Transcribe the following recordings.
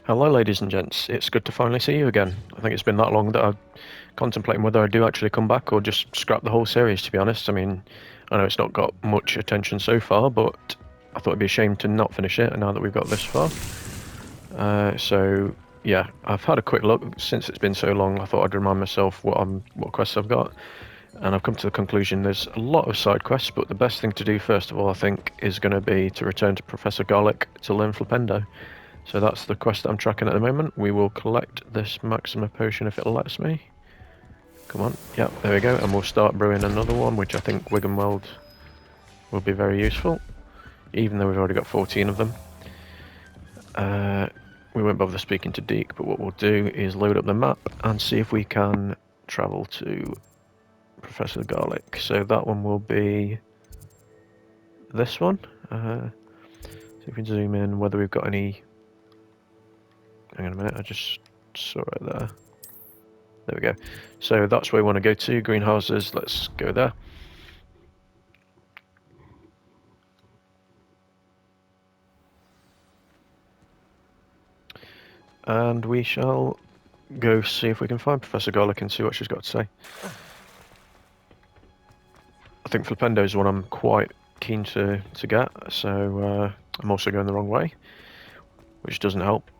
Hello, ladies and gents. It's good to finally see you again. I think it's been that long that I'm contemplating whether I do actually come back or just scrap the whole series, to be honest. I mean, I know it's not got much attention so far, but I thought it'd be a shame to not finish it now that we've got this far. So, yeah, I've had a quick look. Since it's been so long, I thought I'd remind myself what quests I've got. And I've come to the conclusion there's a lot of side quests, but the best thing to do, first of all, I think, is going to be to return to Professor Garlick to learn Flipendo. So that's the quest that I'm tracking at the moment. We will collect this Maxima potion if it lets me. Come on, yep, there we go, and we'll start brewing another one, which I think Wiggenweld will be very useful, even though we've already got 14 of them. We won't bother speaking to Deke, but what we'll do is load up the map and see if we can travel to Professor Garlick. So that one will be this one. See if we can zoom in, whether we've got any... Hang on a minute, I just saw it there. There we go. So that's where we want to go to, greenhouses. Let's go there. And we shall go see if we can find Professor Garlick and see what she's got to say. I think Flipendo is one I'm quite keen to get, so I'm also going the wrong way, which doesn't help.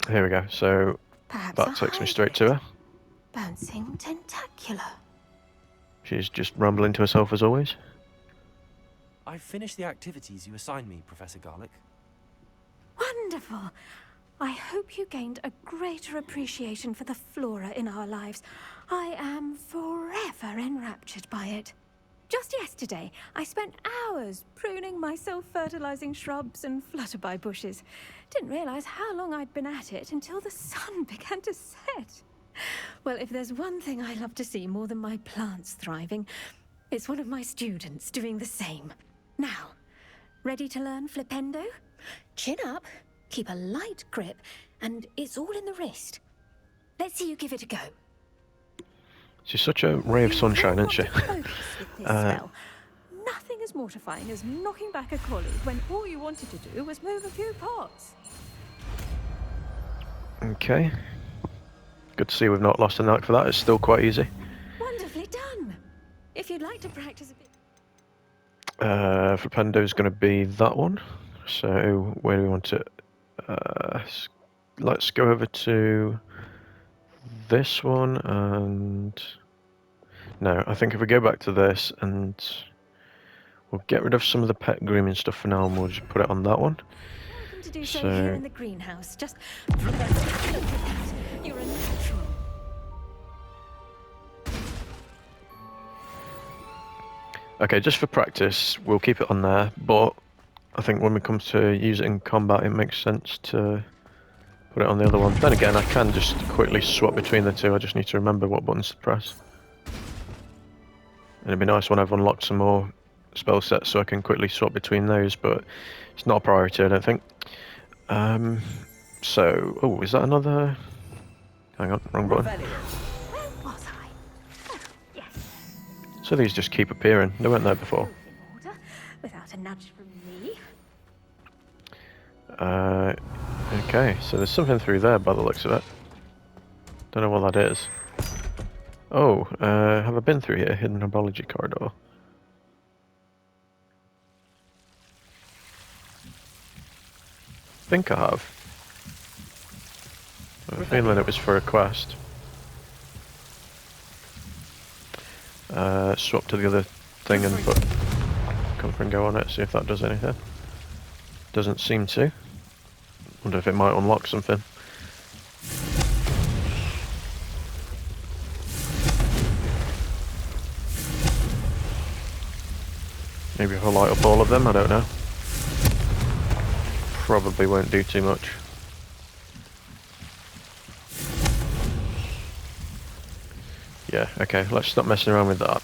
Here we go, so Perhaps that takes me straight to her. Bouncing tentacular. She's just rambling to herself as always. I've finished the activities you assigned me, Professor Garlick. Wonderful! I hope you gained a greater appreciation for the flora in our lives. I am forever enraptured by it. Just yesterday, I spent hours pruning my self-fertilizing shrubs and flutterby bushes. Didn't realize how long I'd been at it until the sun began to set. Well, if there's one thing I love to see more than my plants thriving, it's one of my students doing the same. Now, ready to learn Flipendo? Chin up, keep a light grip, and it's all in the wrist. Let's see you give it a go. She's such a ray of sunshine, isn't she? Nothing as mortifying as knocking back a colleague when all you wanted to do was move a few pots. Okay. Good to see we've not lost a knack for that. It's still quite easy. Wonderfully done. If you'd like to practice a bit... Flipendo's going to be that one. So where do we want it? Let's go over to this one, and no, I think if we go back to this and we'll get rid of some of the pet grooming stuff for now, and we'll just put it on that one. Welcome to do so here in the greenhouse. Just look at that. You're a natural. Okay, just for practice, we'll keep it on there, but I think when we come to use it in combat, it makes sense to put it on the other one. Then again, I can just quickly swap between the two. I just need to remember what buttons to press. And it'd be nice when I've unlocked some more spell sets so I can quickly swap between those, but it's not a priority, I don't think. So, oh, is that another... Hang on, wrong button. Where was I? Oh, yes. So these just keep appearing. They weren't there before. In order, without a nudge from me. Okay, so there's something through there by the looks of it. Don't know what that is. Oh, have I been through here? Hidden herbology corridor. I think I have. I have a feeling it was for a quest. Swap to the other thing and put comfort and go on it, see if that does anything. Doesn't seem to. Wonder if it might unlock something. Maybe if I light up all of them, I don't know. Probably won't do too much. Yeah, okay, let's stop messing around with that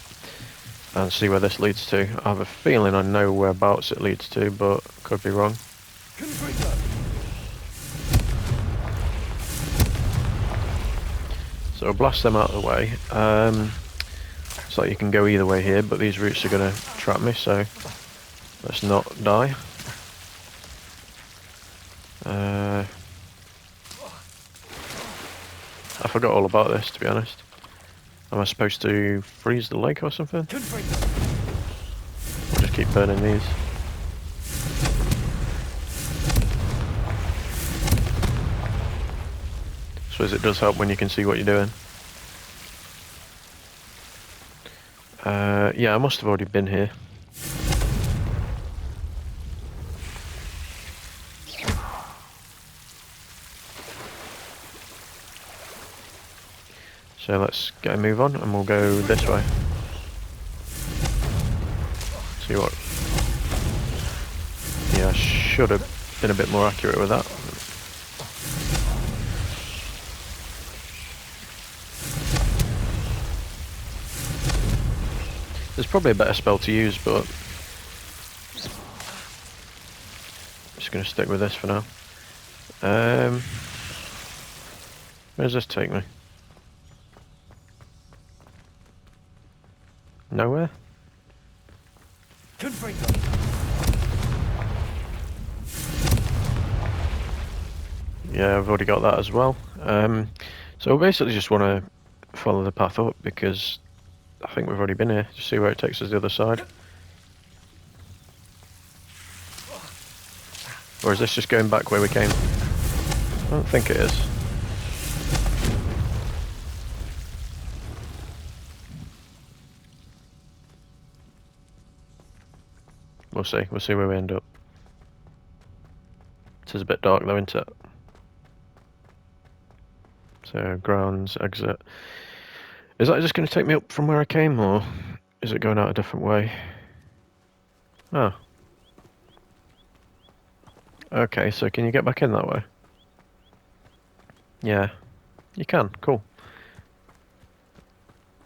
and see where this leads to. I have a feeling I know whereabouts it leads to, but could be wrong. So I'll blast them out of the way. It's like you can go either way here, but these routes are going to trap me, so Let's not die. I forgot all about this, to be honest. Am I supposed to freeze the lake or something? We'll just keep burning these. I suppose it does help when you can see what you're doing. Yeah, I must have already been here. So let's get a move on and we'll go this way. See what... Yeah, I should have been a bit more accurate with that. There's probably a better spell to use, but... I'm just going to stick with this for now. Where does this take me? Nowhere? Yeah, I've already got that as well. So we basically just want to follow the path up because I think we've already been here. Just see where it takes us the other side. Or is this just going back where we came? I don't think it is. We'll see. We'll see where we end up. It is a bit dark though, isn't it? So, grounds, exit. Is that just going to take me up from where I came, or is it going out a different way? Oh. Okay, so can you get back in that way? Yeah. You can, cool.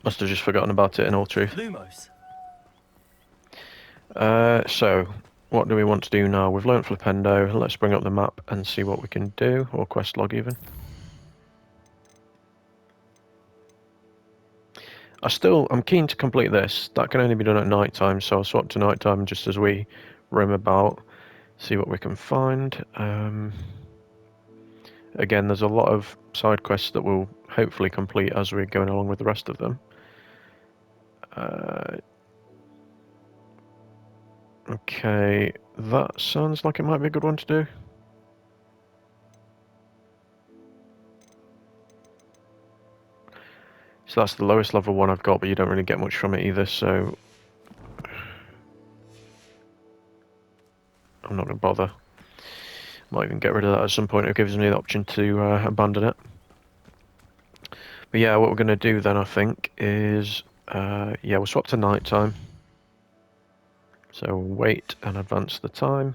Must have just forgotten about it in all truth. Lumos. So, what do we want to do now? We've learnt Flipendo. Let's bring up the map and see what we can do, or quest log even. I'm keen to complete this. That can only be done at night time, so I'll swap to night time just as we roam about, see what we can find. Again, there's a lot of side quests that we'll hopefully complete as we're going along with the rest of them. Okay, that sounds like it might be a good one to do. So that's the lowest level one I've got, but you don't really get much from it either, so I'm not going to bother. Might even get rid of that at some point. It gives me the option to abandon it. But yeah, what we're going to do then, I think, is... yeah, we'll swap to night time. So wait and advance the time.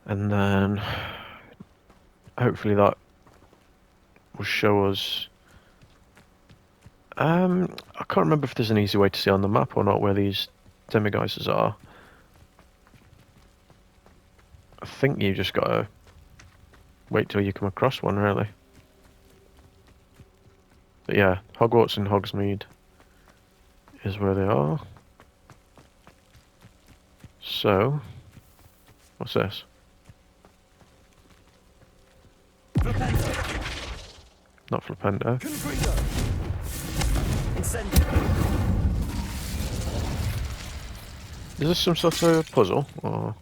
And then hopefully that will show us... I can't remember if there's an easy way to see on the map or not where these demigeisers are. I think you just gotta wait till you come across one, really. But yeah, Hogwarts and Hogsmeade is where they are. So, what's this? Not Flipendo. Is this some sort of puzzle, or...?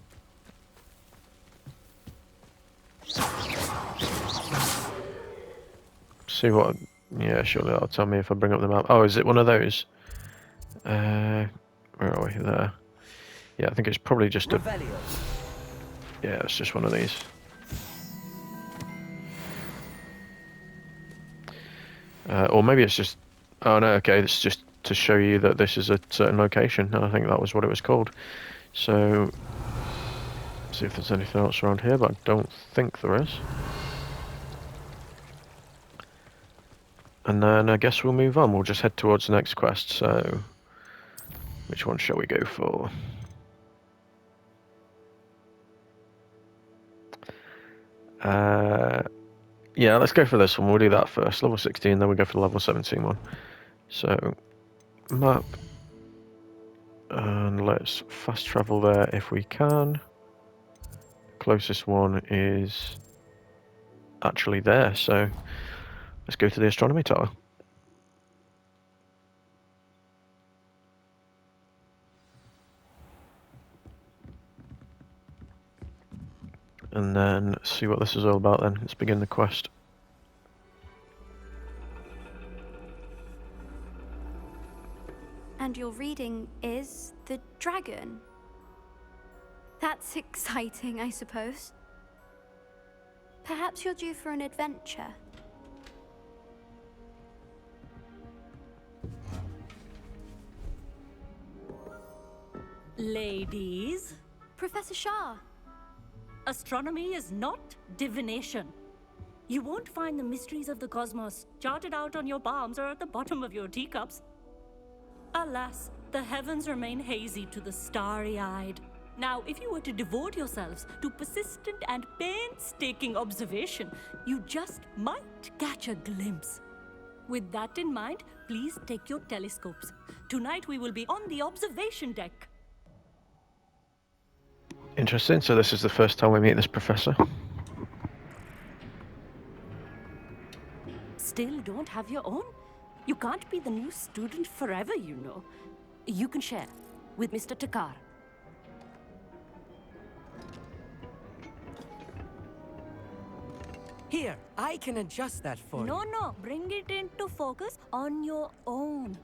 See what... Yeah, surely that'll tell me if I bring up the map. Oh, is it one of those? Where are we? There. Yeah, I think it's probably just a... Yeah, it's just one of these. Or maybe it's just... Oh no, okay, it's just to show you that this is a certain location, and I think that was what it was called. So... see if there's anything else around here, but I don't think there is. And then I guess we'll move on. We'll just head towards the next quest, so... which one shall we go for? Yeah, let's go for this one. We'll do that first. Level 16, then we'll go for the level 17 one. So, map. And let's fast travel there if we can. Closest one is actually there, so let's go to the astronomy tower. And then see what this is all about then. Let's begin the quest. And your reading is the dragon. That's exciting, I suppose. Perhaps you're due for an adventure. Ladies, Professor Shah. astronomy is not divination. You won't find the mysteries of the cosmos charted out on your palms or at the bottom of your teacups. Alas, the heavens remain hazy to the starry-eyed. Now, if you were to devote yourselves to persistent and painstaking observation, you just might catch a glimpse. With that in mind, please take your telescopes. Tonight we will be on the observation deck. Interesting, so this is the first time we meet this professor. Still don't have your own? You can't be the new student forever, you know. You can share with Mr. Takar. Here, I can adjust that for you. No, bring it into focus on your own.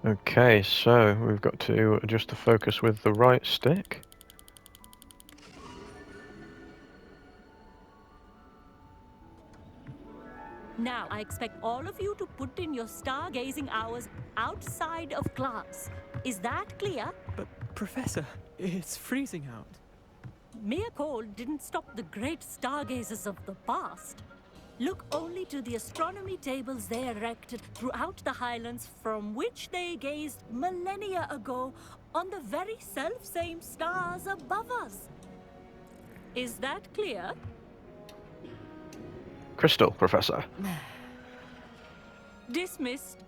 Okay, so we've got to adjust the focus with the right stick. Now, I expect all of you to put in your stargazing hours outside of class. Is that clear? But, Professor, it's freezing out. Mere cold didn't stop the great stargazers of the past. Look only to the astronomy tables they erected throughout the highlands from which they gazed millennia ago on the very self-same stars above us. Is that clear? Crystal, Professor. Dismissed.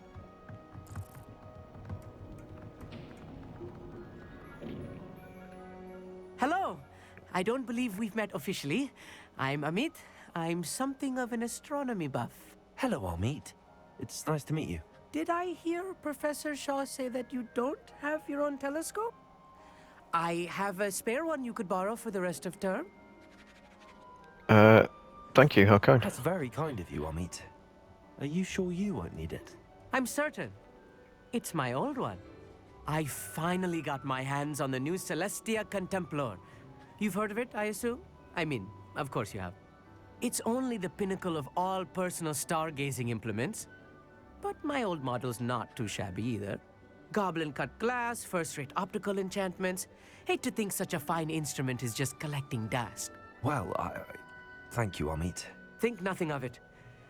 Hello. I don't believe we've met officially. I'm Amit. I'm something of an astronomy buff. Hello, Amit. It's nice to meet you. Did I hear Professor Shaw say that you don't have your own telescope? I have a spare one you could borrow for the rest of term. Thank you, how kind. That's very kind of you, Amit. Are you sure you won't need it? I'm certain. It's my old one. I finally got my hands on the new Celestia Contemplar. You've heard of it, I assume? I mean, of course you have. It's only the pinnacle of all personal stargazing implements. But my old model's not too shabby either. Goblin-cut glass, first-rate optical enchantments. Hate to think such a fine instrument is just collecting dust. Well, thank you, Amit. Think nothing of it.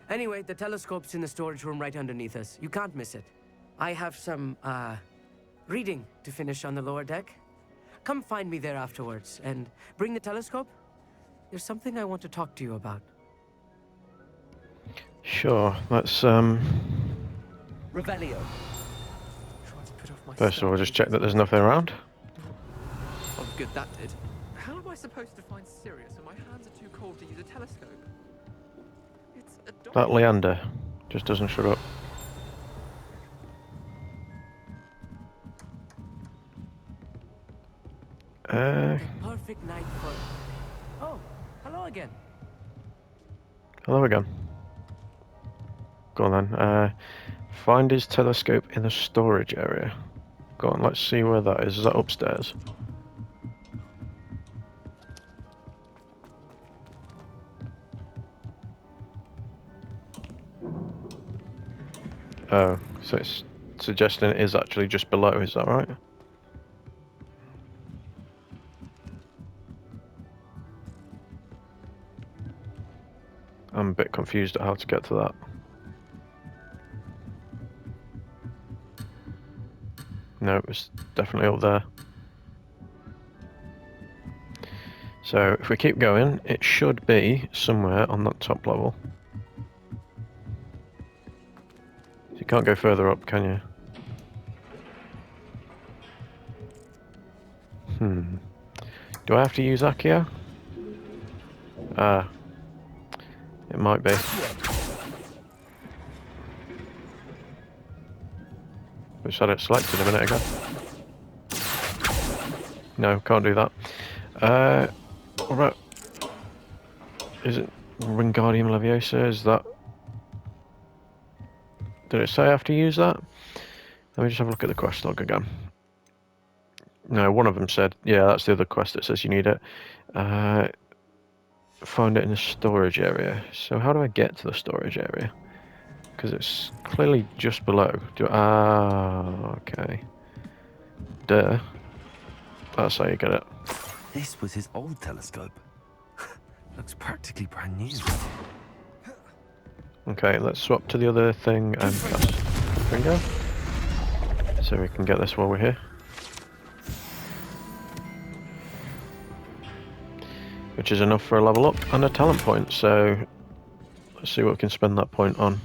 Anyway, the telescope's in the storage room right underneath us. You can't miss it. I have some, reading to finish on the lower deck. Come find me there afterwards, and bring the telescope. There's something I want to talk to you about. Sure, let's Revelio. Try to put off my first of all just check that there's stargazing. nothing around. Oh, good, that did. How am I supposed to find Sirius when my hands are too cold to use a telescope? It's a dog. That Leander just doesn't shut up. Perfect night for... Oh, hello again. Hello again. Go on then. Find his telescope in the storage area. Go on, let's see where that is. Is that upstairs? Oh, so it's suggesting it is actually just below, is that right? I'm a bit confused at how to get to that. No, it's definitely up there. So if we keep going, it should be somewhere on that top level. You can't go further up, can you? Do I have to use Accio? It might be. We just had it selected a minute ago. No, can't do that. What about... Is it Wingardium Leviosa? Is that... Did it say I have to use that? Let me just have a look at the quest log again. No, one of them said... Yeah, that's the other quest that says you need it. Find it in the storage area. So how do I get to the storage area? Because it's clearly just below. Okay. Duh. That's how you get it. This was his old telescope. Looks practically brand new. Okay, let's swap to the other thing and cast Finger. So we can get this while we're here. Which is enough for a level up and a talent point, so let's see what we can spend that point on.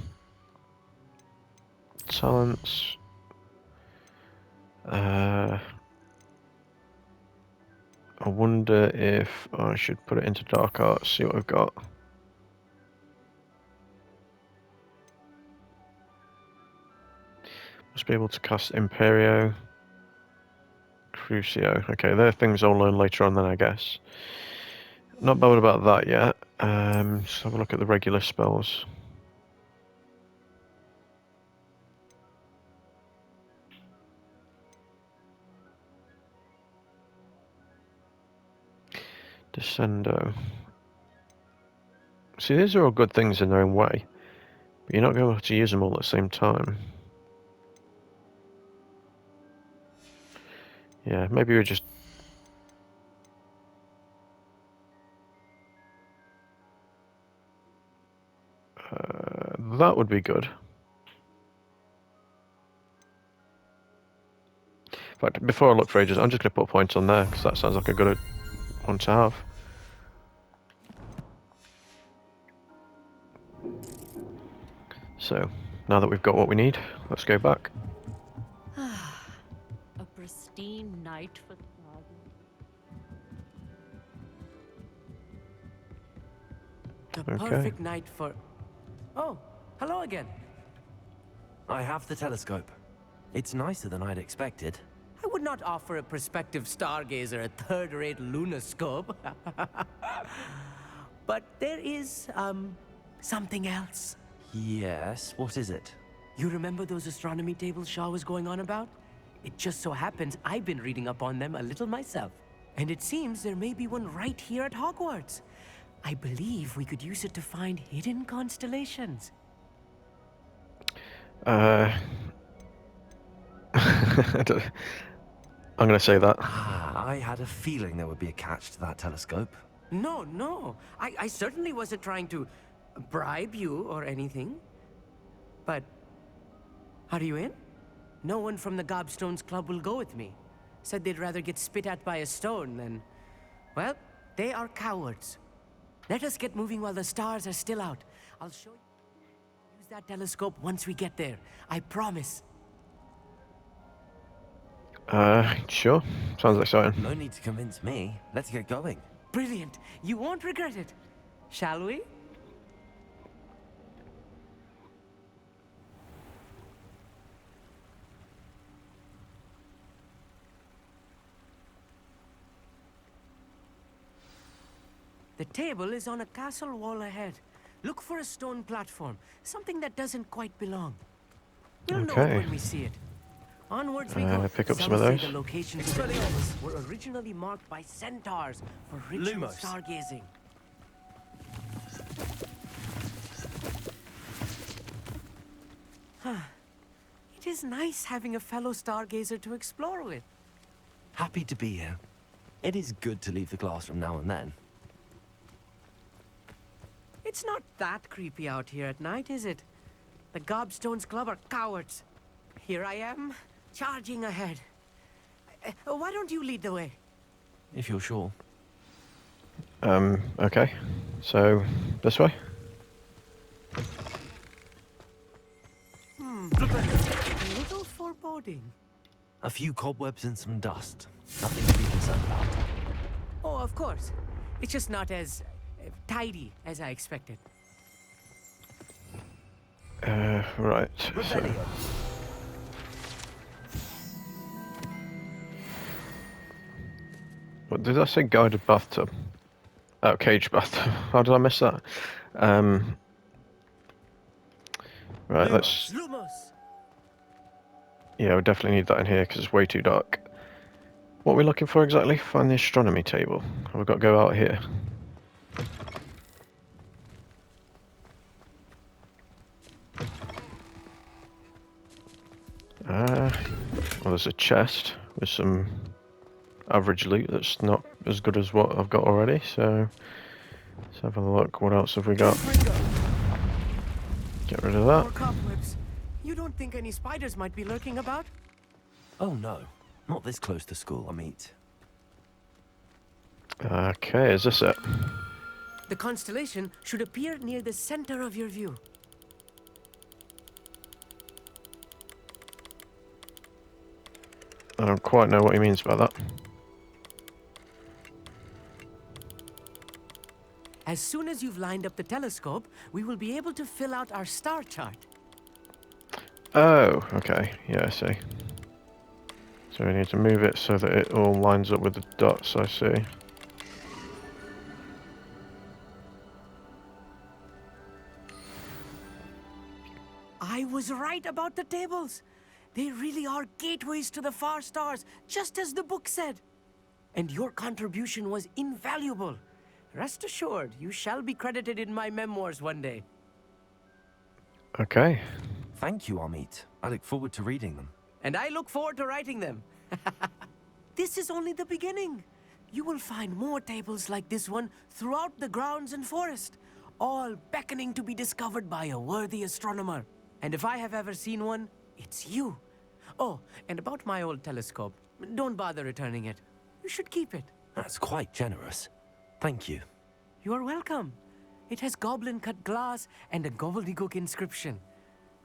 Talents. I wonder if I should put it into Dark Arts, see what I've got. Must be able to cast Imperio. Crucio. Okay, they're things I'll learn later on then, I guess. Not bothered about that yet. Let's have a look at the regular spells. Descendo. See, these are all good things in their own way, but you're not going to be able to use them all at the same time. Yeah, maybe we just... that would be good. In fact, before I look for ages, I'm just going to put points on there, because that sounds like a good one to have. So, now that we've got what we need, let's go back. A pristine night for the garden. The Okay. perfect night for... Oh, hello again. I have the telescope. It's nicer than I'd expected. I would not offer a prospective stargazer a third-rate lunoscope. But there is, something else. Yes, what is it? You remember those astronomy tables Shaw was going on about? It just so happens I've been reading up on them a little myself. And it seems there may be one right here at Hogwarts. I believe we could use it to find hidden constellations. I'm going to say that. I had a feeling there would be a catch to that telescope. No. I certainly wasn't trying to bribe you or anything. But, are you in? No one from the Gobstones Club will go with me. Said they'd rather get spit at by a stone than... Well, they are cowards. Let us get moving while the stars are still out. I'll show you. Use that telescope once we get there. I promise. Sure. Sounds exciting. No need to convince me. Let's get going. Brilliant. You won't regret it. Shall we? The table is on a castle wall ahead. Look for a stone platform, something that doesn't quite belong. We'll know it Okay. when we see it. Onwards we go. Pick up some of those. Say the locations of the tables were originally marked by centaurs for ritual Lumos. stargazing. It is nice having a fellow stargazer to explore with. Happy to be here. It is good to leave the classroom now and then. It's not that creepy out here at night, is it? The Gobstones Club are cowards. Here I am, charging ahead. Why don't you lead the way? If you're sure. Okay. So, this way? A little foreboding. A few cobwebs and some dust. Nothing to be concerned about. Oh, of course. It's just not as tidy as I expected. Right. So, what did I say? Guided bathtub. Oh, cage bathtub. How did I miss that? Right, let's... Lumos! Yeah, we definitely need that in here because it's way too dark. What are we looking for exactly? Find the astronomy table. Have we got to go out here? Well, there's a chest with some average loot that's not as good as what I've got already, so let's have a look. What else have we got? Get rid of More that. cobwebs. You don't think any spiders might be lurking about? Oh no, not this close to school, Amit. Okay, is this it? The constellation should appear near the center of your view. I don't quite know what he means by that. As soon as you've lined up the telescope, we will be able to fill out our star chart. Oh, okay. Yeah, I see. So we need to move it so that it all lines up with the dots, I see. I was right about the tables. They really are gateways to the far stars, just as the book said. And your contribution was invaluable. Rest assured, you shall be credited in my memoirs one day. Okay. Thank you, Amit. I look forward to reading them. And I look forward to writing them. This is only the beginning. You will find more tables like this one throughout the grounds and forest, all beckoning to be discovered by a worthy astronomer. And if I have ever seen one, it's you. Oh, and about my old telescope, don't bother returning it. You should keep it. That's quite generous. Thank you. You are welcome. It has goblin-cut glass and a gobbledygook inscription.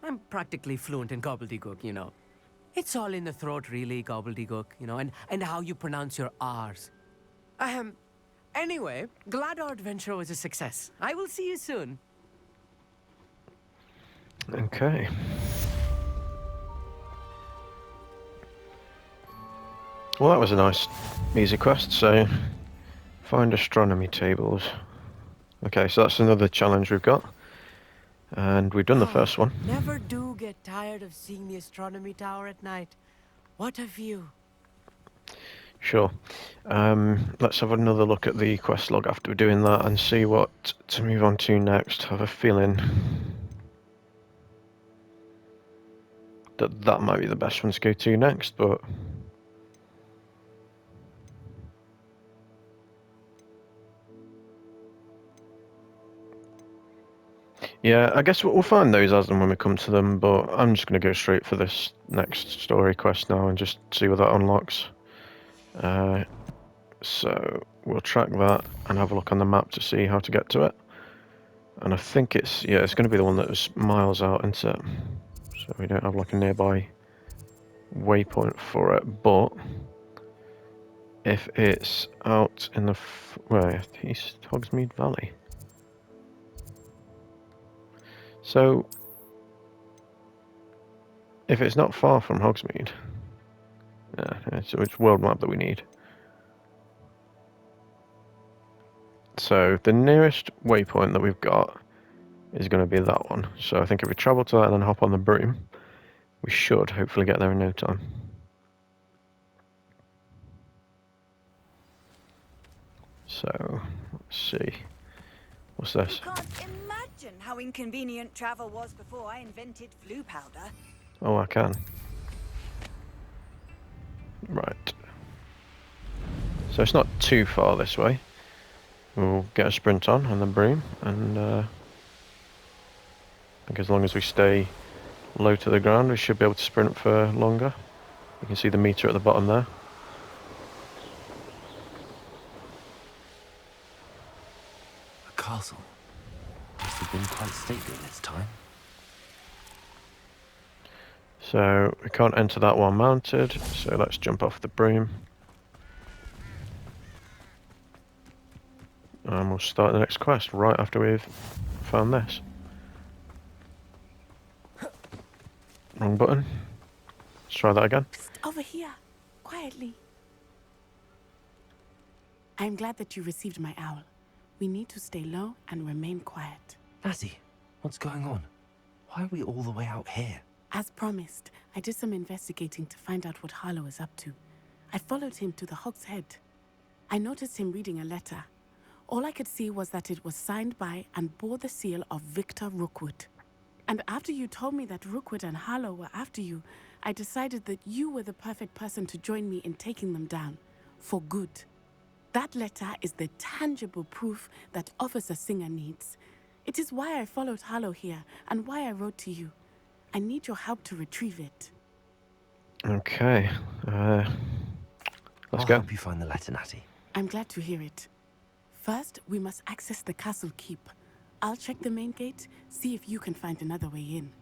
I'm practically fluent in gobbledygook, you know. It's all in the throat, really, gobbledygook, you know, and how you pronounce your R's. Anyway, glad our adventure was a success. I will see you soon. Okay. Well, that was a nice, easy quest, so... Find astronomy tables. Okay, so that's another challenge we've got. And we've done the first one. Never do get tired of seeing the astronomy tower at night. What a view. Sure. Let's have another look at the quest log after doing that and see what to move on to next. I have a feeling that that might be the best one to go to next, but... Yeah, I guess we'll find those as and when we come to them, but I'm just going to go straight for this next story quest now and just see what that unlocks. So we'll track that and have a look on the map to see how to get to it. And I think it's going to be the one that is miles out, isn't it? So we don't have like a nearby waypoint for it, but if it's out in the East Hogsmeade Valley. So, if it's not far from Hogsmeade, so it's world map that we need. So the nearest waypoint that we've got is going to be that one. So I think if we travel to that and then hop on the broom, we should hopefully get there in no time. So, let's see. What's this? You can't imagine how inconvenient travel was before I invented flu powder. Oh, I can. Right. So it's not too far this way. We'll get a sprint on the broom, and I think as long as we stay low to the ground, we should be able to sprint for longer. You can see the meter at the bottom there. castle. Must have been quite stately in its time. So we can't enter that while mounted, so let's jump off the broom. And we'll start the next quest right after we've found this. Wrong button. Let's try that again. Psst, over here, quietly. I'm glad that you received my owl. We need to stay low and remain quiet. Natty, what's going on? Why are we all the way out here? As promised, I did some investigating to find out what Harlow is up to. I followed him to the Hog's Head. I noticed him reading a letter. All I could see was that it was signed by and bore the seal of Victor Rookwood. And after you told me that Rookwood and Harlow were after you, I decided that you were the perfect person to join me in taking them down. For good. That letter is the tangible proof that Officer Singer needs. It is why I followed Harlow here and why I wrote to you. I need your help to retrieve it. Okay. Let's I'll go. help you find the letter, Natty. I'm glad to hear it. First, we must access the castle keep. I'll check the main gate, see if you can find another way in.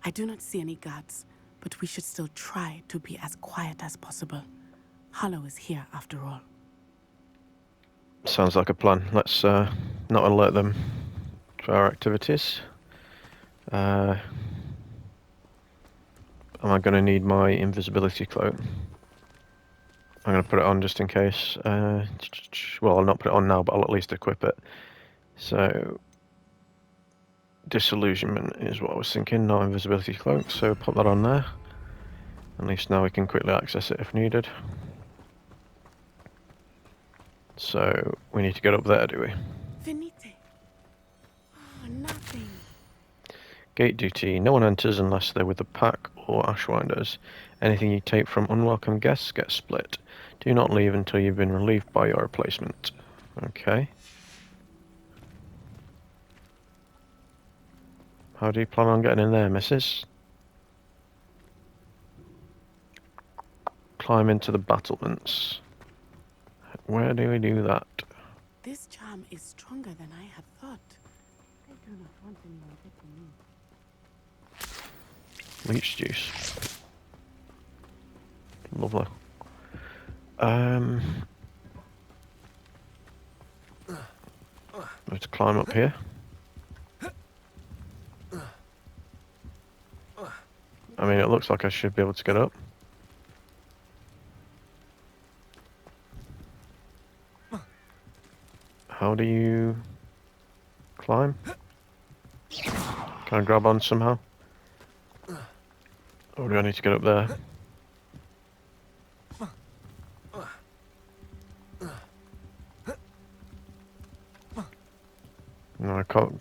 I do not see any guards, but we should still try to be as quiet as possible. Harlow is here after all. Sounds like a plan. Let's not alert them to our activities. Am I going to need my invisibility cloak? I'm going to put it on just in case. Well, I'll not put it on now, but I'll at least equip it. So, disillusionment is what I was thinking, not invisibility cloak. So pop that on there. At least now we can quickly access it if needed. So, we need to get up there, do we? Venite. Oh, nothing. Gate duty. No one enters unless they're with a pack or ashwinders. Anything you take from unwelcome guests gets split. Do not leave until you've been relieved by your replacement. Okay. How do you plan on getting in there, missus? Climb into the battlements. Where do we do that? This charm is stronger than I had thought. I do not want anyone getting me. Leech juice. Lovely. Let's climb up here. I mean, it looks like I should be able to get up. How do you climb? Can I grab on somehow? Or do I need to get up there? No, I can't.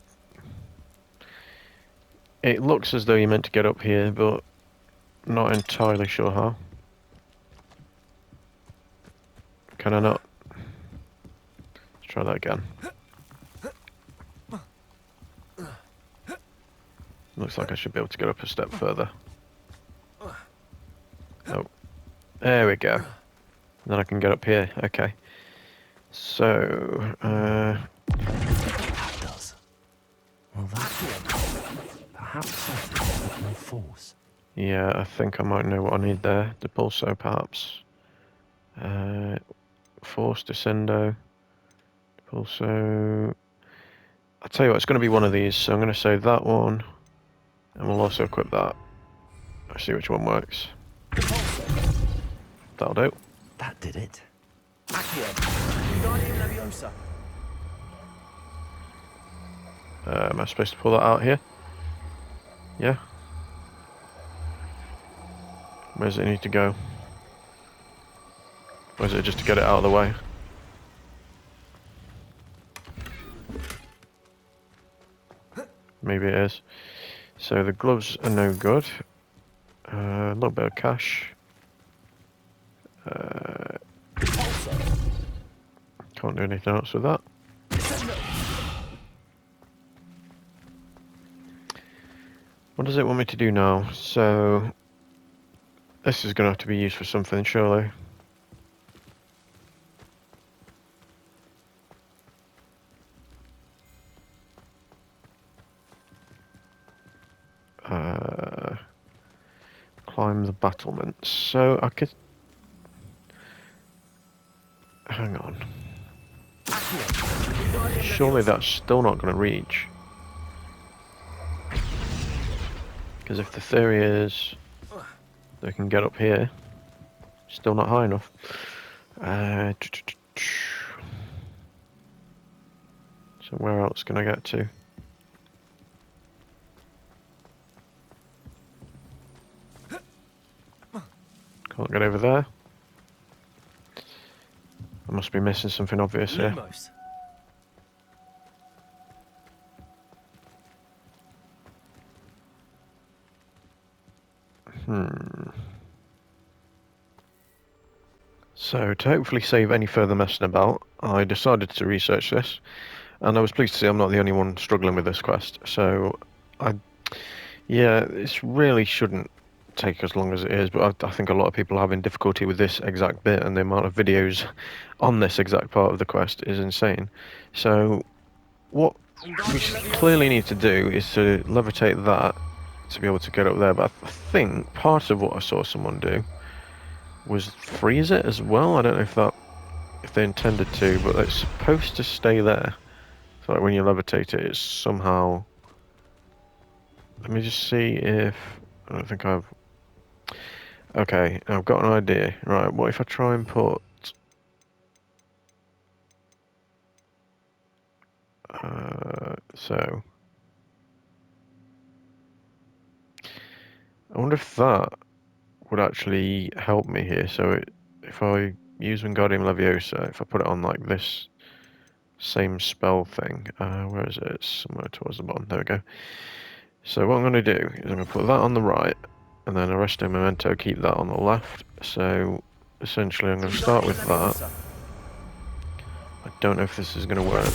It looks as though you're meant to get up here, but not entirely sure how. Can I not? Let's try that again. Looks like I should be able to get up a step further. Oh, there we go. Then I can get up here. Okay. So, That does. Well, perhaps something with more force. yeah, I think I might know what I need there. The pulso, perhaps. Force descendo. Pulso. I'll tell you what, it's going to be one of these. So I'm going to say that one, and we'll also equip that. I'll see which one works. That'll do. That did it. Am I supposed to pull that out here? Yeah. Where does it need to go? Or is it just to get it out of the way? Maybe it is. So the gloves are no good. A little bit of cash. Can't do anything else with that. What does it want me to do now? So this is going to have to be used for something, surely. climb the battlements. So I could... Hang on. Surely that's still not going to reach. Because if the theory is they can get up here, still not high enough. So where else can I get to? Can't get over there. I must be missing something obvious here. So, to hopefully save any further messing about, I decided to research this, and I was pleased to see I'm not the only one struggling with this quest. So, yeah, this really shouldn't take as long as it is, but I think a lot of people are having difficulty with this exact bit, and the amount of videos on this exact part of the quest is insane. So, what we clearly need to do is to levitate that to be able to get up there, but I think part of what I saw someone do was freeze it as well. I don't know if they intended to, but it's supposed to stay there. So like when you levitate it, it's somehow... Let me just see if... I don't think I've... Okay, I've got an idea. Right, what if I try and put... So... I wonder if that would actually help me here. So if I use Wingardium Leviosa, if I put it on like this same spell thing, where is it? It's somewhere towards the bottom. There we go. So what I'm going to do is I'm going to put that on the right, and then Arresto Memento, keep that on the left. So essentially I'm going to start with that. I don't know if this is going to work,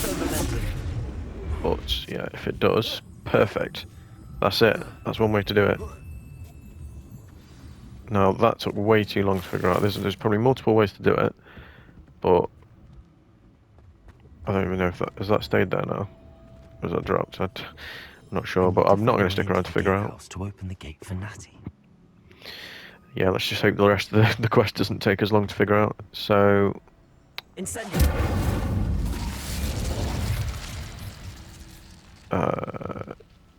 but yeah, if it does, perfect. That's it. That's one way to do it. Now that took way too long to figure out. There's probably multiple ways to do it, but I don't even know if that has that stayed there now. Or has that dropped? I'm not sure, but I'm not going to stick around to figure out. To open the gate for Natty. Yeah, let's just hope the rest of the quest doesn't take as long to figure out. So.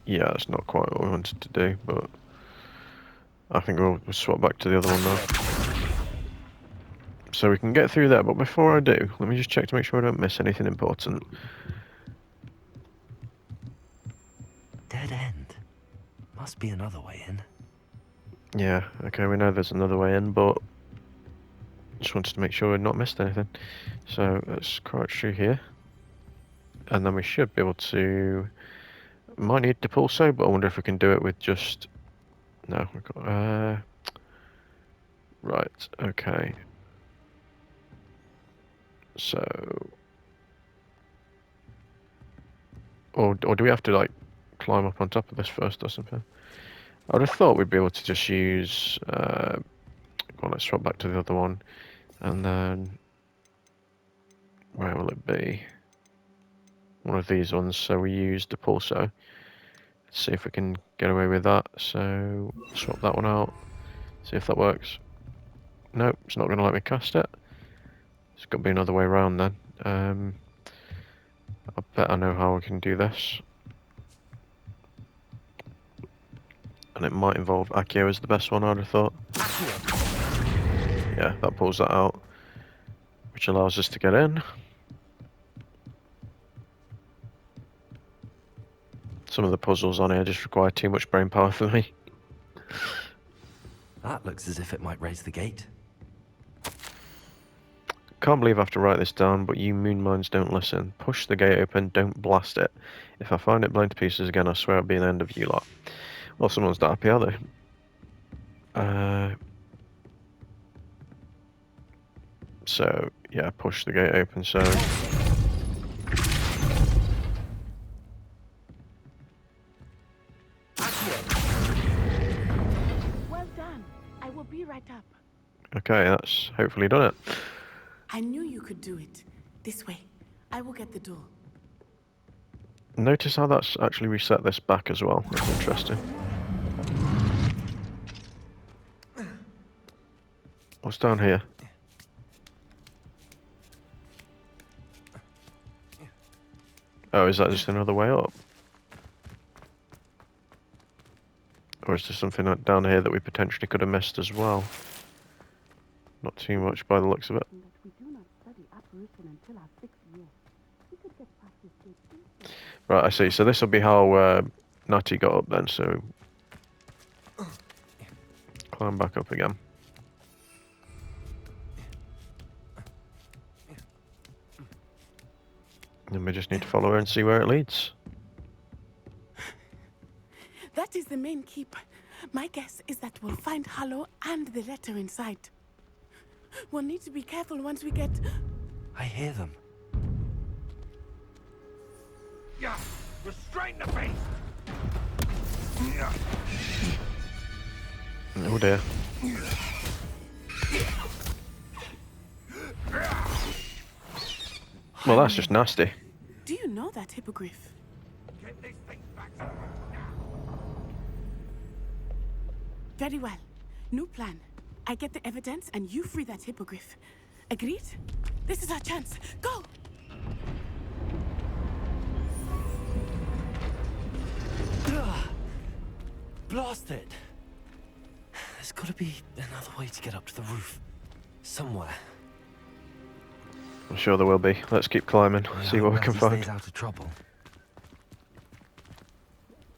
Yeah, that's not quite what we wanted to do, but I think we'll swap back to the other one now. So we can get through there, but before I do, let me just check to make sure I don't miss anything important. Dead end. Must be another way in. Yeah, okay, we know there's another way in, but just wanted to make sure we'd not missed anything. So let's crouch through here, and then we should be able to... Might need Depulso, but I wonder if we can do it with just... No, we've got... Right, okay. So... Or do we have to, like, climb up on top of this first or something? I would have thought we'd be able to just use... Well, let's swap back to the other one. And then... Where will it be? One of these ones, so we use Depulso. Let's see if we can get away with that. So, swap that one out. See if that works. Nope, it's not going to let me cast it. It's got to be another way around then. I bet I know how we can do this. And it might involve Accio as the best one, I'd have thought. Yeah, that pulls that out. Which allows us to get in. Some of the puzzles on here just require too much brain power for me. That looks as if it might raise the gate. Can't believe I have to write this down, but you moon mines don't listen. Push the gate open, don't blast it. If I find it blown to pieces again, I swear it'll be the end of you lot. Well, someone's not happy, are they? So, yeah, push the gate open, so... Well done. I will be right up. Okay, that's hopefully done it. I knew you could do it. This way. I will get the door. Notice how that's actually reset this back as well. That's interesting. What's down here? Oh, is that just another way up? Or is there something down here that we potentially could have missed as well? Not too much by the looks of it. That we do not study apparition until our 6th year. We could get past this gate easily. Right, I see. So this will be how Natty got up then, so... Climb back up again. Then we just need to follow her and see where it leads. That is the main keep. My guess is that we'll find Harlow and the letter inside. We'll need to be careful once we get... I hear them. Yeah, restrain the beast. Oh dear. Well, that's just nasty. Do you know that hippogriff? Get this thing back. Very well. New plan. I get the evidence and you free that hippogriff. Agreed? This is our chance. Go! Blasted! There's gotta be another way to get up to the roof. Somewhere. I'm sure there will be. Let's keep climbing, see what we can find. Stays out of trouble.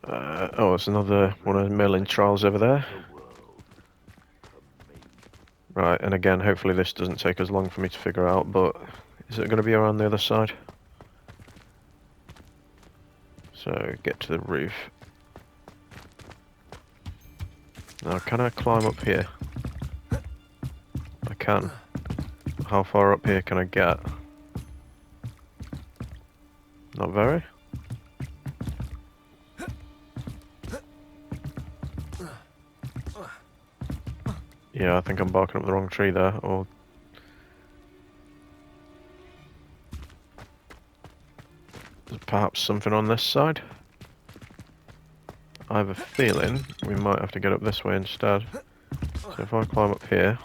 Oh, there's another one of the Merlin trials over there. Right, and again, hopefully this doesn't take as long for me to figure out, but is it going to be around the other side? So, get to the roof. Now, can I climb up here? I can. How far up here can I get? Not very. Yeah, I think I'm barking up the wrong tree there, or... There's perhaps something on this side? I have a feeling we might have to get up this way instead. So if I climb up here...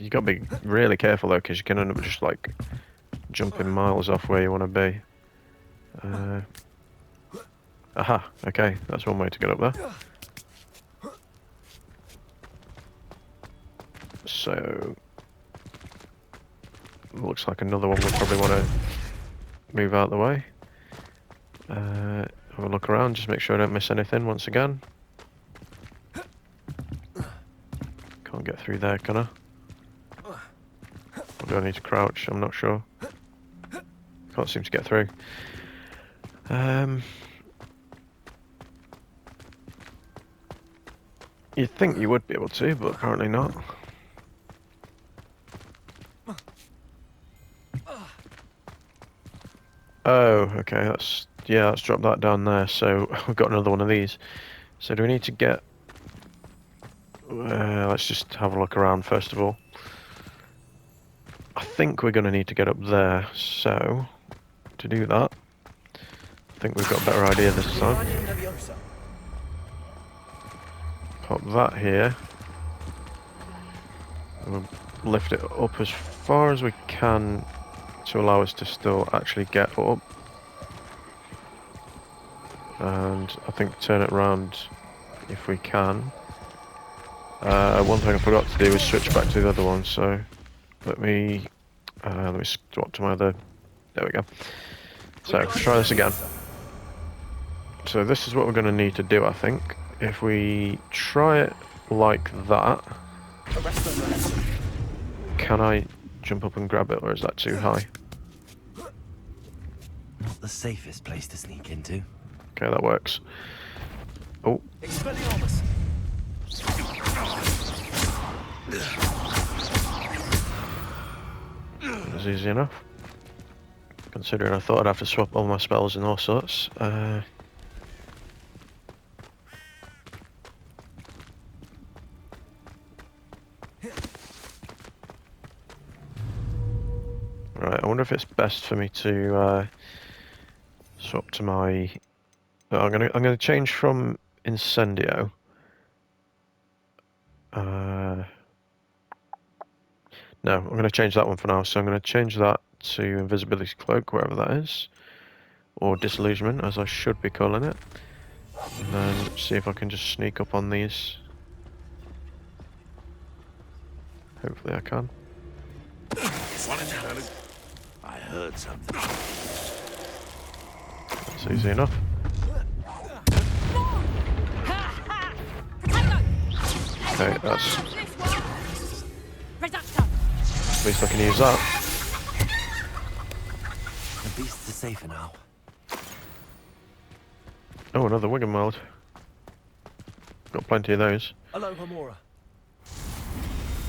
You gotta be really careful though, because you can end up just like jumping miles off where you want to be. Aha, okay, that's one way to get up there. So, looks like another one we'll probably want to move out of the way. Have a look around, just make sure I don't miss anything once again. Can't get through there, can I? Or do I need to crouch? I'm not sure. Can't seem to get through. You'd think you would be able to, but apparently not. Oh, okay, that's dropped that down there, so we've got another one of these. So do we need to get... let's just have a look around first of all. I think we're going to need to get up there, so to do that, I think we've got a better idea this time. Pop that here. And we'll lift it up as far as we can to allow us to still actually get up. And I think turn it around if we can. One thing I forgot to do was switch back to the other one, so let me swap to my other. There we go. So let's try this again. So this is what we're going to need to do, I think. If we try it like that, can I jump up and grab it, or is that too high? Not the safest place to sneak into. Okay, that works. Oh. That was easy enough. Considering I thought I'd have to swap all my spells and all sorts. Right, I wonder if it's best for me to swap to my... I'm gonna change from Incendio No, I'm going to change that one for now. So I'm going to change that to invisibility cloak, wherever that is, or disillusionment, as I should be calling it. And then see if I can just sneak up on these. Hopefully I can. What in the hell is... I heard something. That's easy enough. Okay, that's... At least I can use that. The beasts are safer now. Oh, another Wiggenweld. Got plenty of those. Hello, Homora.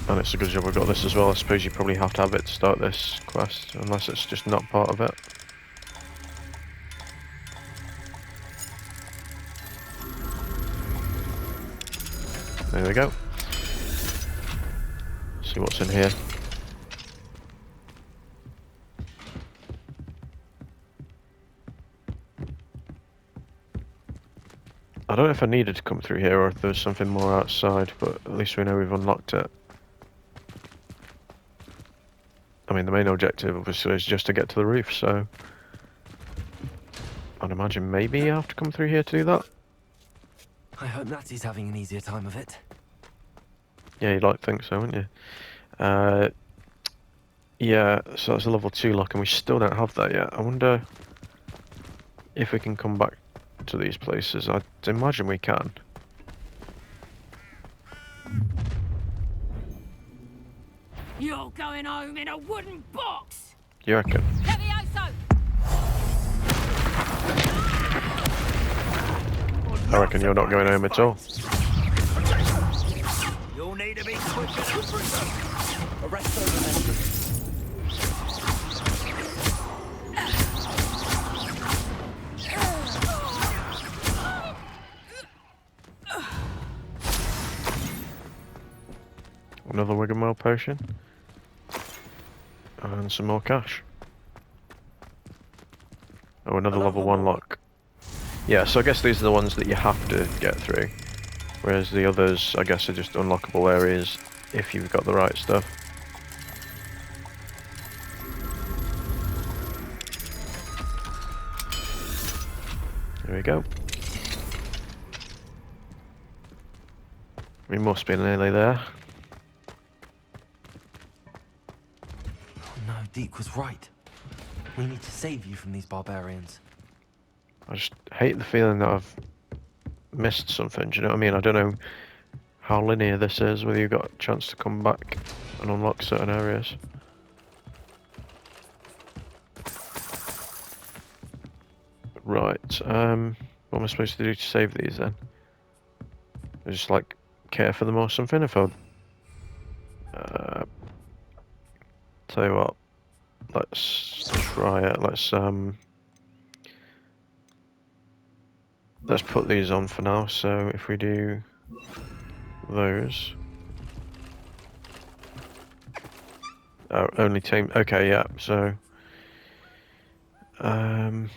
And it's a good job we've got this as well. I suppose you probably have to have it to start this quest, unless it's just not part of it. There we go. See what's in here. I don't know if I needed to come through here or if there's something more outside, but at least we know we've unlocked it. I mean, the main objective obviously is just to get to the roof, so I'd imagine maybe you have to come through here to do that. I hope Natsy's having an easier time of it. Yeah, you'd like to think so, wouldn't you? Yeah, so that's a level 2 lock and we still don't have that yet. I wonder if we can come back to these places. I'd imagine we can. You're going home in a wooden box! You reckon? I reckon you're not going home at all. You'll need to be quicker. Arrest over Another Wiggenweld potion. And some more cash. Oh, another level 1 lock. Yeah, so I guess these are the ones that you have to get through. Whereas the others, I guess, are just unlockable areas if you've got the right stuff. There we go. We must be nearly there. No, Deke was right. We need to save you from these barbarians. I just hate the feeling that I've missed something, do you know what I mean? I don't know how linear this is, whether you've got a chance to come back and unlock certain areas. Right, what am I supposed to do to save these then? Just like care for them or something? If I tell you what, let's try it. Let's put these on for now. So if we do those, oh, only team. Okay, yeah. So oh,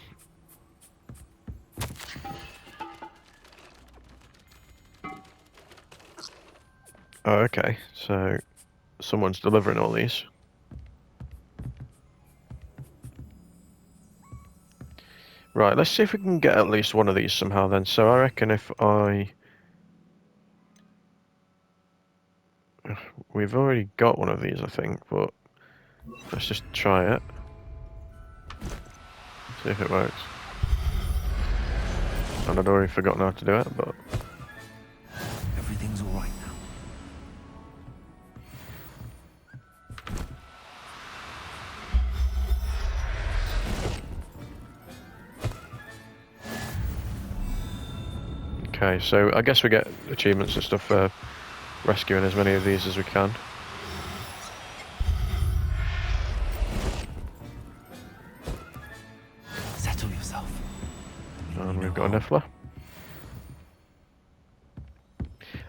okay. So someone's delivering all these. Right, let's see if we can get at least one of these somehow then. So I reckon if we've already got one of these, I think, but let's just try it. See if it works. And I'd already forgotten how to do it, but... Everything's all right now. Okay, so I guess we get achievements and stuff for rescuing as many of these as we can. Settle yourself. And we've got a Niffler.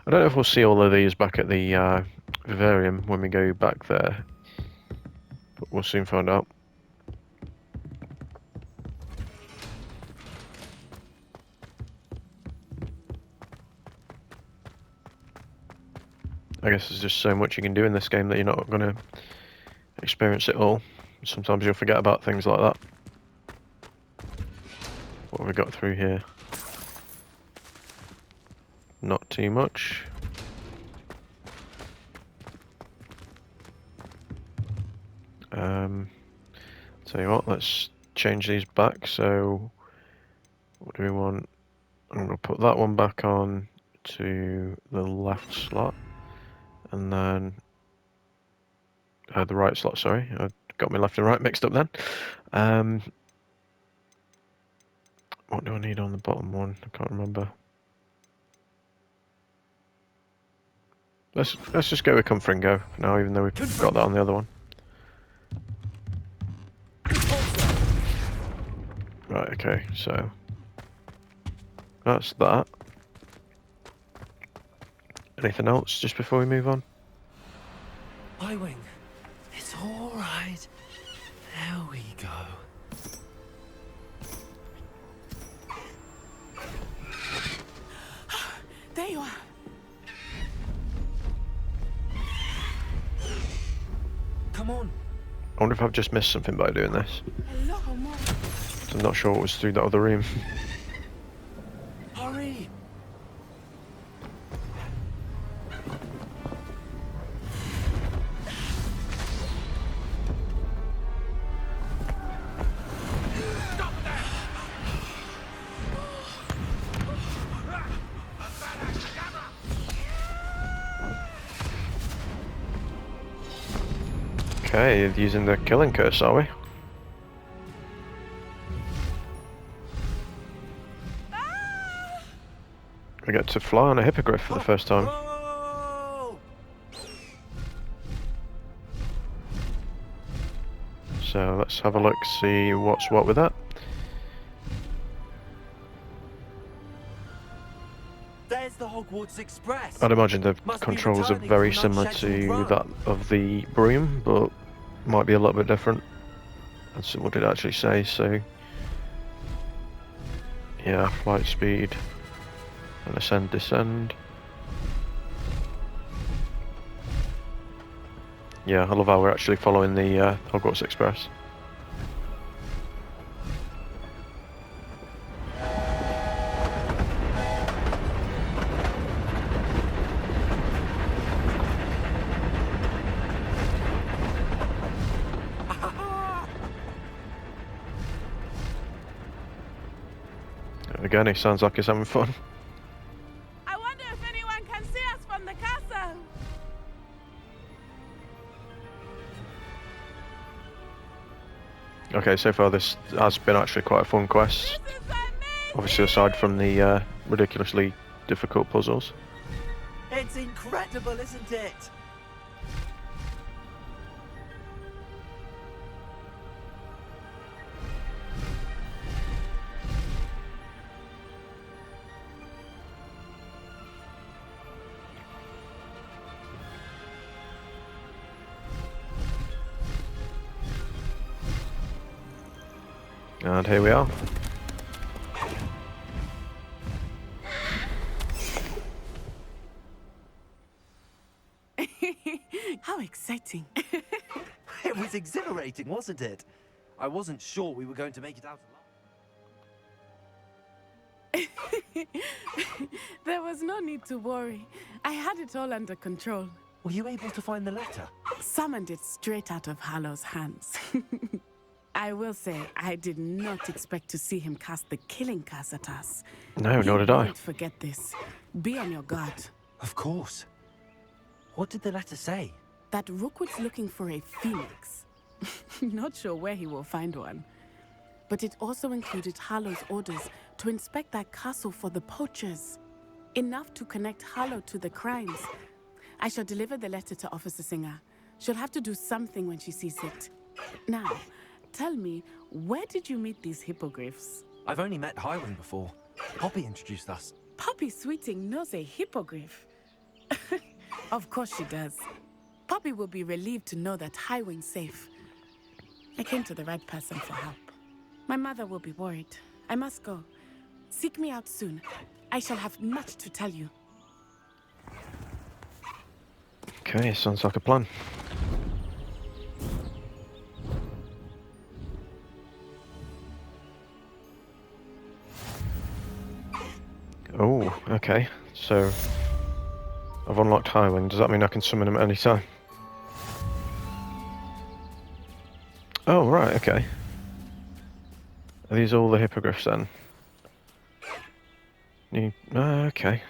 I don't know if we'll see all of these back at the vivarium when we go back there, but we'll soon find out. I guess there's just so much you can do in this game that you're not going to experience it all. Sometimes you'll forget about things like that. What have we got through here? Not too much. Tell you what, let's change these back. So, what do we want? I'm going to put that one back on to the left slot, and then the right slot. Sorry, I got my left and right mixed up then. What do I need on the bottom one? I can't remember. Let's just go with Comfort and Go now, even though we've got that on the other one. Right, okay, so that's that. Anything else just before we move on? Highwing, it's all right. There we go. There you are. Come on. I wonder if I've just missed something by doing this. Hello, Mom. I'm not sure what was through that other room. Hurry. Okay, using the killing curse, are we? We get to fly on a hippogriff for the first time. Whoa! So let's have a look, see what's what with that. There's the Hogwarts Express. I'd imagine the Must be controls are returning very from an similar unscheduled to run. that of the broom, but might be a little bit different. Let's see what it actually say. So, yeah, flight speed, and ascend, descend. Yeah, I love how we're actually following the Hogwarts Express. Again, he sounds like he's having fun. I wonder if anyone can see us from the castle. Okay, so far this has been actually quite a fun quest. This is amazing. Obviously, aside from the ridiculously difficult puzzles. It's incredible, isn't it? And here we are. How exciting. It was exhilarating, wasn't it? I wasn't sure we were going to make it out alive. There was no need to worry. I had it all under control. Were you able to find the letter? Summoned it straight out of Hallow's hands. I will say, I did not expect to see him cast the killing curse at us. No, He nor did I. won't forget this. Be on your guard. Of course. What did the letter say? That Rookwood's looking for a phoenix. Not sure where he will find one. But it also included Harlow's orders to inspect that castle for the poachers. Enough to connect Harlow to the crimes. I shall deliver the letter to Officer Singer. She'll have to do something when she sees it. Now, tell me, where did you meet these hippogriffs? I've only met Highwing before. Poppy introduced us. Poppy Sweeting knows a hippogriff. Of course she does. Poppy will be relieved to know that Highwing's safe. I came to the right person for help. My mother will be worried. I must go. Seek me out soon. I shall have much to tell you. Okay, sounds like a plan. Oh, okay. So I've unlocked Highwing. Does that mean I can summon him at any time? Oh, right, okay. Are these all the hippogriffs then? Okay.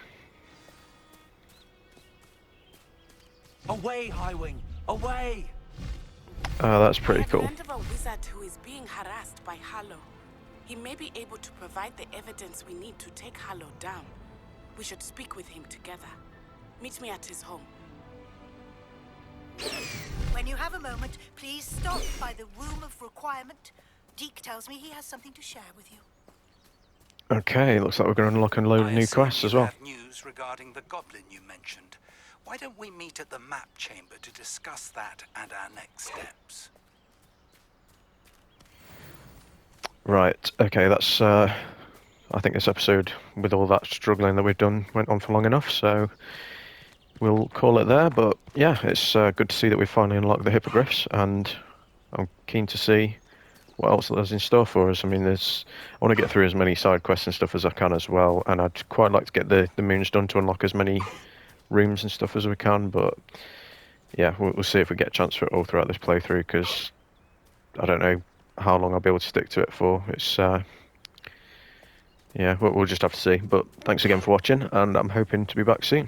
Away, Highwing! Away! Oh, that's I pretty have cool. learned of a wizard who is being harassed by Harlow. He may be able to provide the evidence we need to take Harlow down. We should speak with him together. Meet me at his home. When you have a moment, please stop by the Room of Requirement. Deke tells me he has something to share with you. Okay, looks like we're going to unlock a load of new quests as well. have news regarding the goblin you mentioned. Why don't we meet at the map chamber to discuss that and our next steps? Right, okay, that's I think this episode, with all that struggling that we've done, went on for long enough, so we'll call it there. But yeah, it's good to see that we've finally unlocked the hippogriffs, and I'm keen to see what else there's in store for us. I mean, I want to get through as many side quests and stuff as I can as well, and I'd quite like to get the moons done to unlock as many rooms and stuff as we can, but yeah, we'll see if we get a chance for it all throughout this playthrough, because I don't know how long I'll be able to stick to it for. It's yeah, we'll just have to see. But thanks again for watching, and I'm hoping to be back soon.